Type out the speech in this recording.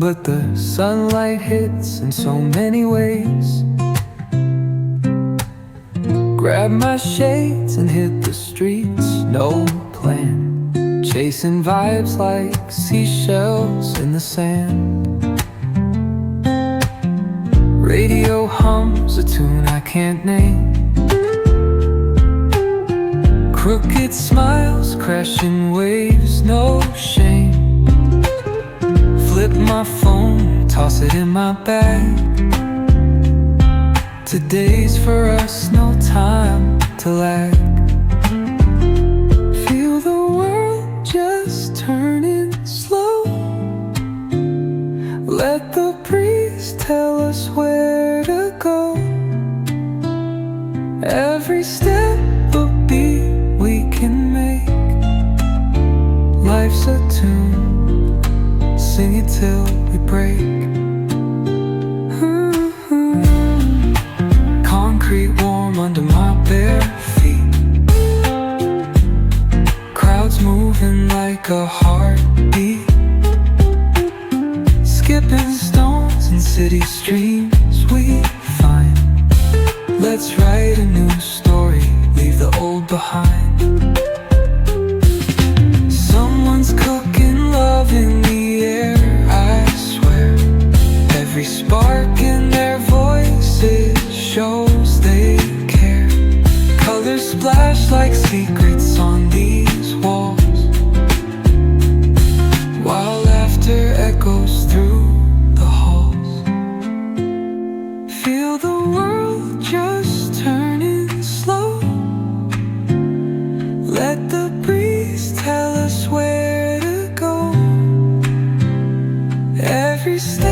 but the sunlight hits in so many ways. Grab my shades and hit the streets, no plan, chasing vibes like seashells in the sand. Radio hums a tune I can't name. Crooked smiles, crashing waves, no shame. Flip my phone, toss it in my bag. Today's for us, no time to lag. Feel the world just turning slow. Let the breeze tell us where to go. Every step a beat we can make. Life's a tune, sing it till we break. Concrete warm under my bare feet. Crowds moving like a heartbeat. Skipping stones in city streams we find. Let's write a new story, leave the old behind. Someone's cooking love in the air, I swear. Every spark in their voices shows they care. Colors splash like secrets on these walls, while laughter echoes through the halls. Feel the world just turning slow. Let the breeze tell us where to go. Every step